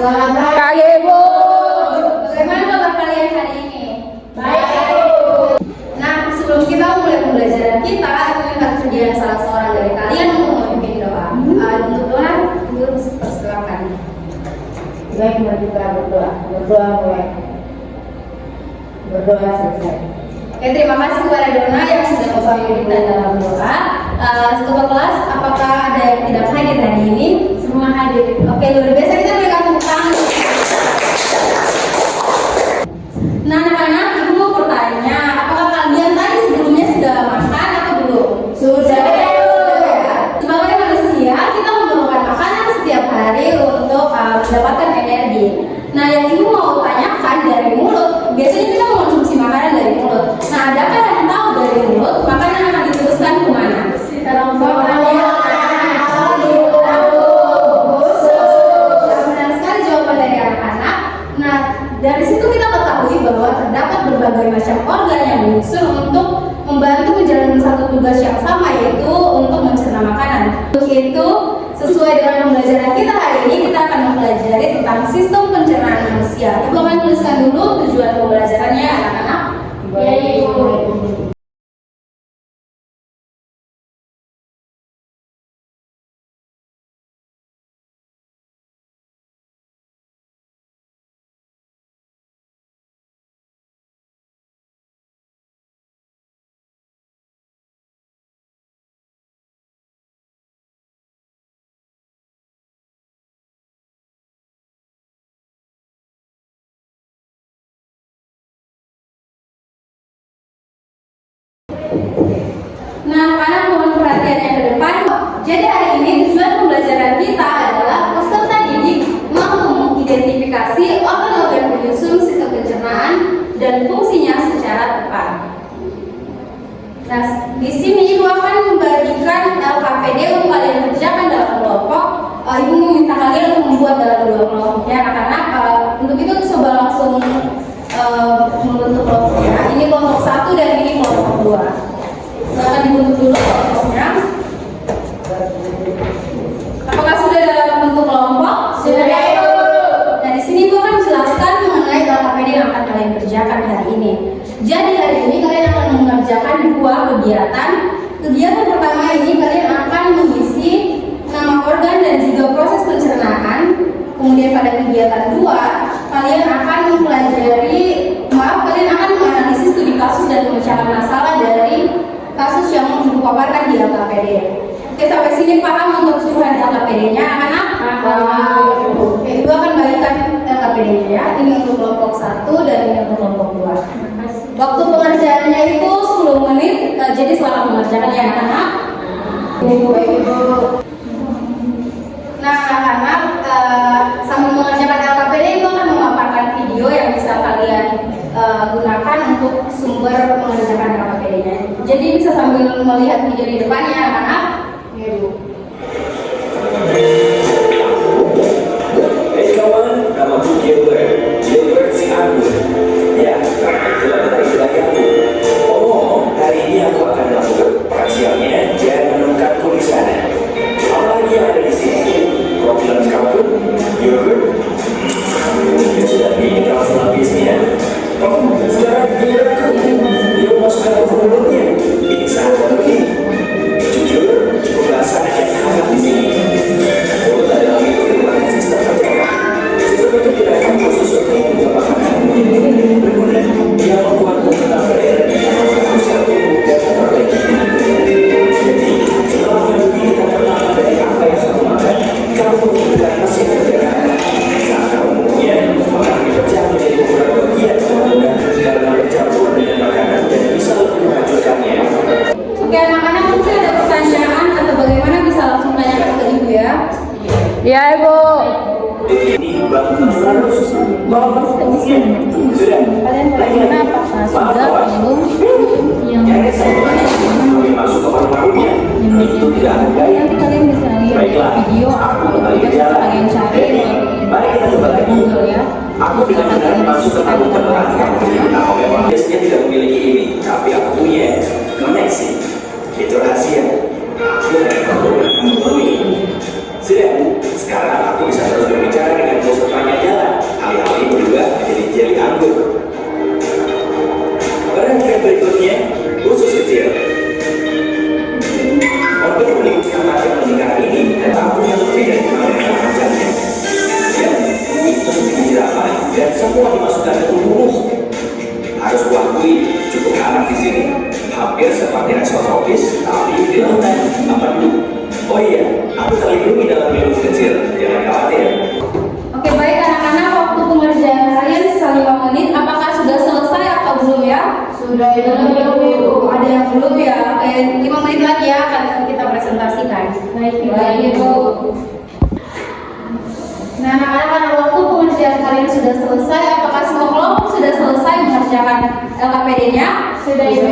Kak Ibu. Bagaimana kabar kalian hari ini? Baik, Ibu. Nah, sebelum kita mulai pembelajaran kita, aku minta kesediaan salah seorang dari kalian untuk memimpin doa. Untuk doa, Ibu silakan. Baik, mari kita berdoa. Berdoa mulai. Berdoa selesai. Oke, terima kasih kepada Dona yang sudah memimpin kita dalam doa. Ketua kelas, apakah ada yang tidak hadir hari ini? Semua hadir. Oke, luar biasa, kita berikan tepuk tangan. Nah, anak-anak, Ibu mau bertanya, apakah kalian tadi sebelumnya sudah makan atau belum? Sudah. Sebagai manusia, kita memerlukan makanan setiap hari untuk mendapatkan energi. Nah, yang Ibu mau tanyakan dari mulut, biasanya kita mengonsumsi makanan dari mulut. Nah, adakah yang tahu dari mulut makanan akan diteruskan kemana? Benar sekali jawaban dari anak-anak. Nah, dari situ kita ketahui bahwa terdapat berbagai macam organ yang menyusun untuk membantu menjalankan satu tugas yang sama, yaitu untuk mencerna makanan. Untuk itu, sesuai dengan pembelajaran kita hari ini, kita akan mempelajari tentang sistem pencernaan manusia. Ibu akan tuliskan dulu tujuan pembelajarannya, anak-anak. Ya, Ibu. Nah, anak mohon perhatiannya ke depan. Jadi hari ini tujuan pembelajaran kita adalah peserta didik mampu mengidentifikasi organ-organ penyusun sistem pencernaan dan fungsinya secara tepat. Nah, di sini Ibu akan membagikan LKPD untuk kalian kerjakan dalam kelompok. Ibu meminta kalian untuk membuat dalam dua kelompok ya, anak-anak. Untuk itu coba langsung membentuk kelompoknya. Ini kelompok 1 dan ini kelompok 2. Silakan dibentuk dulu kelompoknya. Apakah sudah dalam bentuk kelompok? Sudah, Ibu. Nah, di sini Ibu akan jelaskan mengenai LKPD yang akan kalian kerjakan hari ini. Jadi hari ini kalian akan mengerjakan dua kegiatan. Kegiatan pertama ini kalian akan mengisi nama organ dan juga proses pencernaan. Kemudian pada kegiatan 2 kalian akan menganalisis studi kasus dan memecahkan masalah dari kasus yang dipaparkan di LKPD. Oke, sampai sini paham untuk keseluruhan LKPD-nya, anak-anak? Oke, Ibu akan bagikan LKPD-nya ya. Ini untuk kelompok 1 dan ini untuk kelompok 2. Waktu pengerjaannya itu 10 menit, jadi selamat mengerjakan ya anak-anak. Nah, anak-anak, sambil mengerjakan LKPD itu akan memaparkan video yang bisa kalian gunakan untuk sumber mengerjakan LKPD-nya. Jadi bisa sambil melihat video di depannya, anak-anak. Ya, Bu. Hey kawan, namaku Gilbert. Gilbert si anggur. Ya, itulah istilah aku. Oh, hari ini aku akan melakukan perhatiannya dan menemukanku di sana. Apalagi yang ada di sini? Kau bilang kamu, Gilbert? Ya sudah, ini langsung habisnya. Oh, sekarang giliranku. Yuk masukkan ke mulutnya. Ini sangat lebih. Jujur, cukup rasa yang hangat di sini. Mulut adalah itu merupakan sistem pencernaan. Sistem itu tidak akan khusus untuk makanan. Berguna, dia membuatmu tetap berenergi yang berusaha tubuh dan memperbaiki. Jadi, setelah menduduki kita pertama dari apa yang kamu makan, kamu membutuhkan mesin pencernaan. Saat kamu kemudian akan dipecah menjadi beberapa bagian dan karena bercampur dengan makanan dan bisa lebih menghancurkannya. Oke, anak-anak, mungkin ada pertanyaan atau bagaimana bisa langsung tanyakan ke Ibu ya. Ya, Ibu. Ini bagus sudah. Kalian bagaimana, apakah sudah belum yang masuk ke paru-parunya itu tidak ada yang nanti kalian bisa lihat video aku atau kembali bisa jalan. kalian cari Jadi, mari kita coba lagi. Google ya. Aku benar-benar masuk ke paru terperangkap. Aku memang biasanya tidak memiliki ini, tapi aku punya koneksi. Itu rahasia. Sudah, sekarang aku bisa terus berbicara dengan bos pertanyaan harus kuakui cukup hangat di sini. Hampir seperti respon tropis, tapi di lautan. Apa itu? Oh iya, aku terlindungi dalam minum kecil. Jangan khawatir. Oke, baik anak-anak, waktu pengerjaan kalian sisa 5 menit. Apakah sudah selesai atau belum ya? Sudah itu. Ada yang belum ya? Oke, 5 menit lagi ya akan kita presentasikan. Baik, Ibu. Nah, anak-anak, waktu pengerjaan kalian sudah selesai. Apakah semua kelompok sudah selesai mengerjakan LKPD-nya? Sudah, Ibu.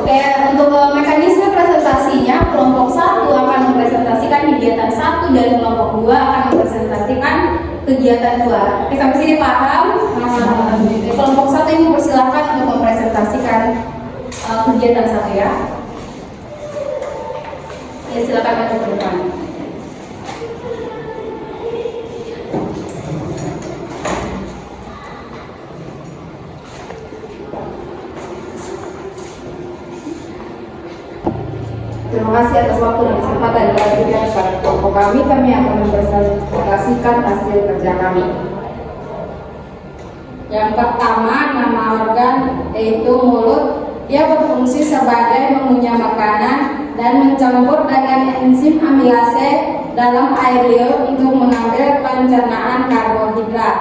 Oke, untuk mekanisme presentasinya, kelompok 1 akan mempresentasikan kegiatan 1 dan kelompok 2 akan mempresentasikan kegiatan 2. Oke, sampai sini paham? Oke, kelompok 1 ini persilahkan untuk mempresentasikan kegiatan 1 ya. Ya, silakan maju ke depan. Terima kasih atas waktu dan kesempatan yang diberikan kepada kelompok kami. Kami akan mempresentasikan hasil kerja kami. Yang pertama, nama organ yaitu mulut. Dia berfungsi sebagai mengunyah makanan dan mencampur dengan enzim amilase dalam air liur untuk mengambil pencernaan karbohidrat.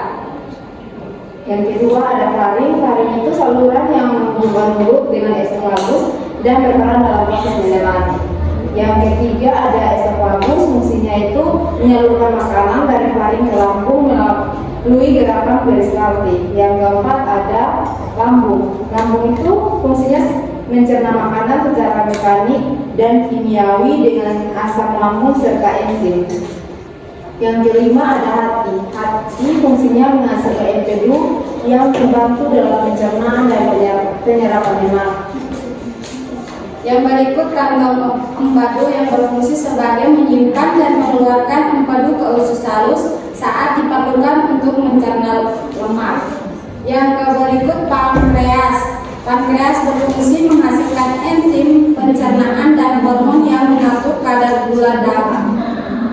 Yang kedua ada faring. Faring itu saluran yang menghubungkan mulut dengan esofagus dan berperan dalam proses pencernaan. Yang ketiga ada esofagus, fungsinya itu menyalurkan makanan dari faring ke lambung melalui gerakan peristaltik. Yang keempat ada lambung. Lambung itu fungsinya mencerna makanan secara mekanik dan kimiawi dengan asam lambung serta enzim. Yang kelima ada hati. Hati fungsinya menghasilkan empedu yang membantu dalam pencernaan dan penyerapan lemak. Yang berikut kantong empedu yang berfungsi sebagai menyimpan dan mengeluarkan empedu ke usus halus saat diperlukan untuk mencerna lemak. Yang berikut pankreas. Pankreas berfungsi menghasilkan enzim pencernaan dan hormon yang mengatur kadar gula darah.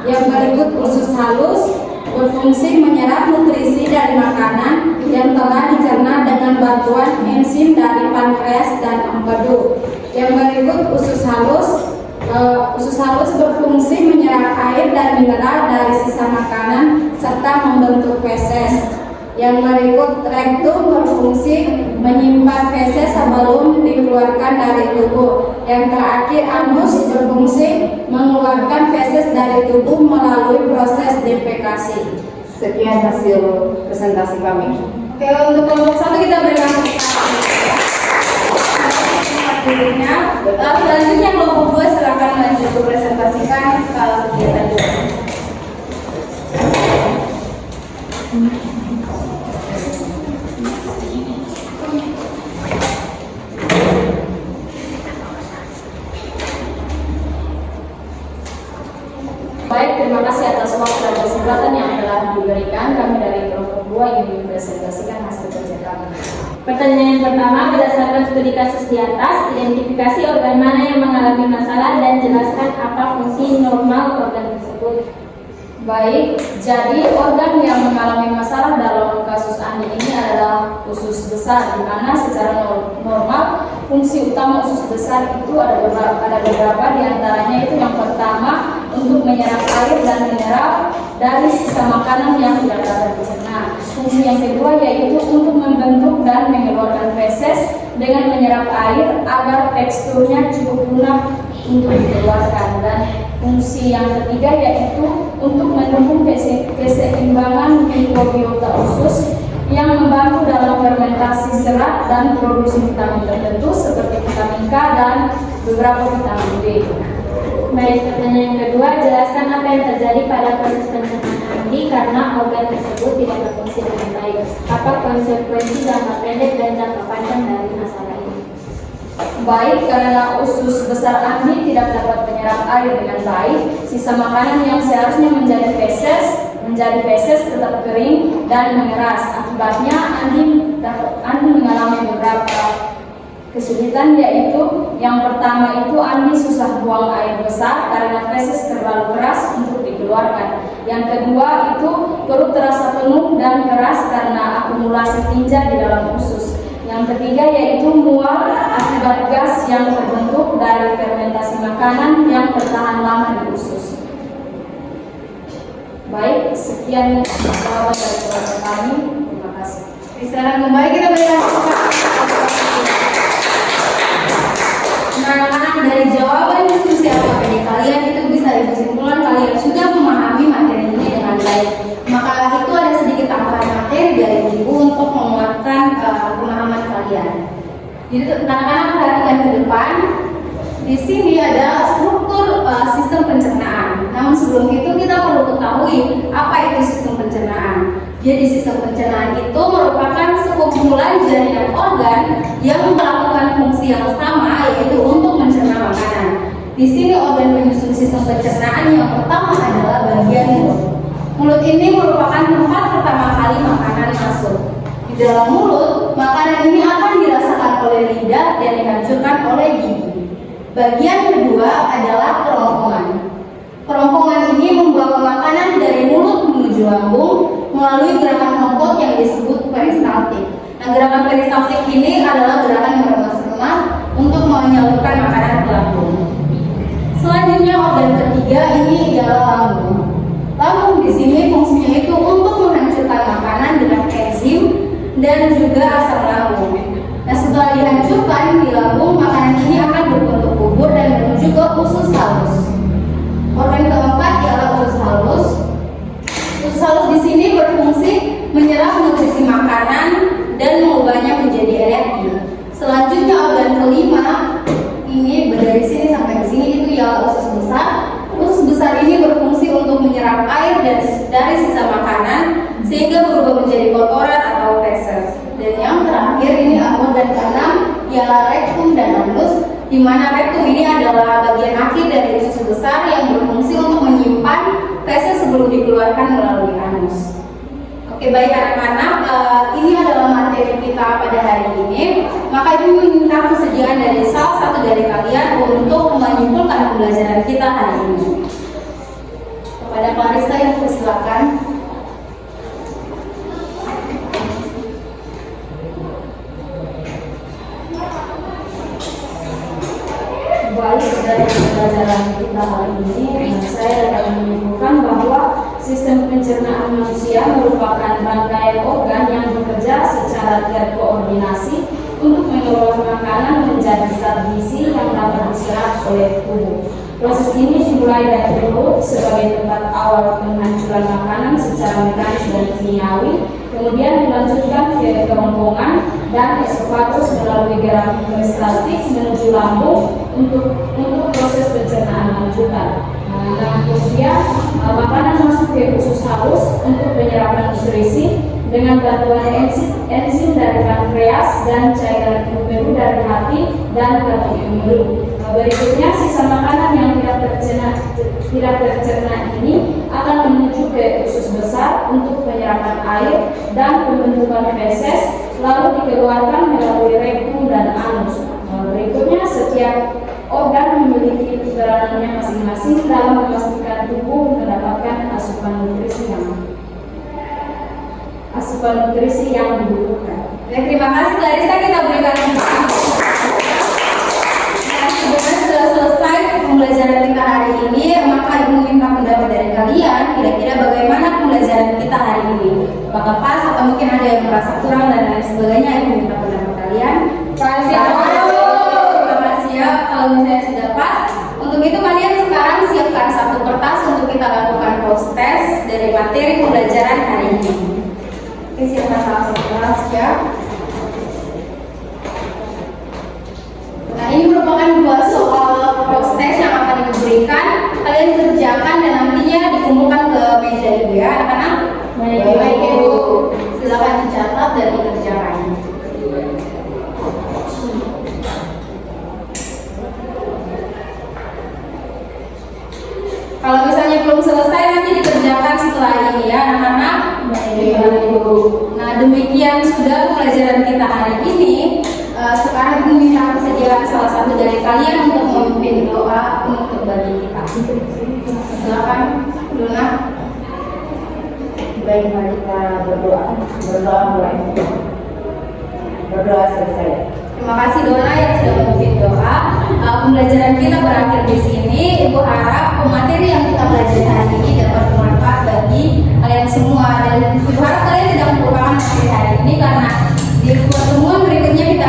Yang berikut usus halus berfungsi menyerap nutrisi dari makanan yang telah dicerna dengan bantuan enzim dari pankreas dan empedu. Yang berikut usus halus berfungsi menyerap air dan mineral dari sisa makanan serta membentuk feses. Yang berikut rektum berfungsi menyimpan feses sebelum dikeluarkan dari tubuh. Yang terakhir anus berfungsi mengeluarkan feses dari tubuh melalui proses defekasi. Sekian hasil presentasi kami. Oke, untuk kelompok 1 kita berikan selanjutnya kelompok 2 silakan lanjut presentasikan kegiatan 2. Baik, terima kasih atas waktu dan kesempatan yang telah diberikan. Kami dari kelompok 2 ingin mempresentasikan hasil kerja kami. Pertanyaan yang pertama, berdasarkan studi kasus di atas, identifikasi organ mana yang mengalami masalah dan jelaskan apa fungsi normal organ tersebut. Baik, jadi organ yang mengalami masalah dalam kasus Andi ini adalah usus besar, di mana secara normal fungsi utama usus besar itu ada beberapa diantaranya itu yang pertama untuk menyerap air dan mineral dari sisa makanan yang tidak dapat dicerna. Fungsi yang kedua yaitu untuk membentuk dan mengeluarkan feses dengan menyerap air agar teksturnya cukup lunak untuk dikeluarkan, dan fungsi yang ketiga yaitu untuk mendukung keseimbangan mikrobiota usus yang membantu dalam fermentasi serat dan produksi vitamin tertentu seperti vitamin K dan beberapa vitamin B. Baik, pertanyaan yang kedua, jelaskan apa yang terjadi pada proses pencernaan Andi karena organ tersebut tidak berfungsi dengan baik. Apa konsekuensi jangka pendek dan jangka panjang dari masalah ini? Baik, karena usus besar Andi tidak dapat menyerap air dengan baik, sisa makanan yang seharusnya menjadi feses tetap kering dan mengeras. Akibatnya Andi mengalami beberapa kesulitan, yaitu yang pertama itu Andi susah buang air besar karena feses terlalu keras untuk dikeluarkan. Yang kedua itu perut terasa penuh dan keras karena akumulasi tinja di dalam usus. Yang ketiga yaitu mual akibat gas yang terbentuk dari fermentasi makanan yang bertahan lama di usus. Baik, sekian jawaban dari keluarga kami. Terima kasih. Sekarang kembali kita berikan anak-anak dari jawaban diskusi APPD kalian itu bisa disimpulkan kalian sudah memahami materi ini dengan baik. Maka itu ada sedikit tambahan materi dari ibu untuk menguatkan pemahaman kalian. Jadi anak-anak perhatikan ke depan. Di sini ada struktur sistem pencernaan. Namun sebelum itu kita perlu ketahui apa itu sistem pencernaan. Jadi sistem pencernaan itu merupakan sekumpulan jaringan organ yang melakukan fungsi yang sama, yaitu untuk mencerna makanan. Di sini organ penyusun sistem pencernaan yang pertama adalah bagian mulut. Mulut ini merupakan tempat pertama kali makanan masuk. Di dalam mulut, makanan ini akan dirasakan oleh lidah dan dihancurkan oleh gigi. Bagian kedua adalah kerongkongan. Kerongkongan ini membawa makanan dari mulut menuju lambung melalui gerakan otot yang disebut peristaltik. Nah, gerakan peristaltik ini adalah gerakan meremas-remas untuk menyalurkan makanan ke lambung. Selanjutnya organ ketiga ini adalah lambung. Lambung di sini fungsinya itu untuk menghancurkan makanan dengan enzim dan juga asam lambung. Nah, setelah dihancurkan di lambung, makanan ini akan berbentuk bubur dan menuju ke usus halus. Organ keempat ialah usus halus. Usus halus di sini berfungsi menyerap nutrisi makanan dan mengubahnya menjadi energi. Selanjutnya organ kelima ini dari sini sampai ke sini itu ialah usus besar. Usus besar ini berfungsi untuk menyerap air dari sisa makanan sehingga berubah menjadi kotoran atau feses. Dan yang terakhir ini organ keenam ialah rektum dan anus, di mana rektum ini adalah bagian akhir dari usus besar yang berfungsi untuk menyimpan feses sebelum dikeluarkan melalui anus. Oke, baik anak-anak, ini adalah materi kita pada hari ini. Maka ibu meminta kesediaan dari salah satu dari kalian untuk menyimpulkan pembelajaran kita hari ini. Kepada Clarissa yang persilakan. Baik, dari pembelajaran kita hari ini, saya dapat menyimpulkan bahwa sistem pencernaan manusia merupakan rangkaian organ yang bekerja secara terkoordinasi untuk mengolah makanan menjadi zat gizi yang dapat diserap oleh tubuh. Proses ini dimulai dari mulut sebagai tempat awal penghancuran makanan secara mekanis dan kimiawi, kemudian dilanjutkan ke kerongkongan dan esofagus melalui gerakan peristaltik menuju lambung untuk proses pencernaan lanjutan. Dan kemudian makanan masuk ke usus halus untuk penyerapan nutrisi dengan bantuan enzim dari pankreas dan cairan pembuluh dari hati dan kantong empedu. Berikutnya sisa makanan yang tidak tercerna ini akan menuju ke usus besar untuk penyerapan air dan pembentukan feses, lalu dikeluarkan melalui rektum dan anus. Berikutnya setiap organ memiliki peranannya masing-masing dalam memastikan tubuh mendapatkan asupan nutrisi yang dibutuhkan. Terima kasih Clarissa, kita berikan sudah selesai pembelajaran kita hari ini. Maka ibu minta pendapat dari kalian, kira-kira bagaimana pembelajaran kita hari ini, apakah pas atau mungkin ada yang merasa kurang dan lain sebagainya. Ibu minta pendapat kalian. Terima kasih ya. Kalau misalnya sudah pas, untuk itu kalian sekarang siapkan satu kertas untuk kita lakukan post test dari materi pembelajaran hari ini. Oke, siapkan salah satu kertas ya. Nah, ini merupakan dua soal proses yang akan diberikan. Kalian kerjakan dan nantinya dikumpulkan ke meja ibu ya, anak-anak. Baik ibu, silakan dicatat dan dikerjakan. Kalau misalnya belum selesai nanti dikerjakan setelah ini ya, anak-anak. Baik ibu. Nah, demikian sudah pembelajaran kita hari ini. Sekarang ibu minta kesediaan salah satu dari kalian untuk memimpin doa untuk bagi kita. Silakan, Luna. Baik, mari kita berdoa mulai. Berdoa selesai. Terima kasih Dona yang sudah memimpin doa. Pembelajaran kita berakhir di sini. Ibu harap materi yang kita belajar hari ini dapat bermanfaat bagi kalian semua, dan ibu harap kalian tidak melupakan materi hari ini, karena di pertemuan berikutnya kita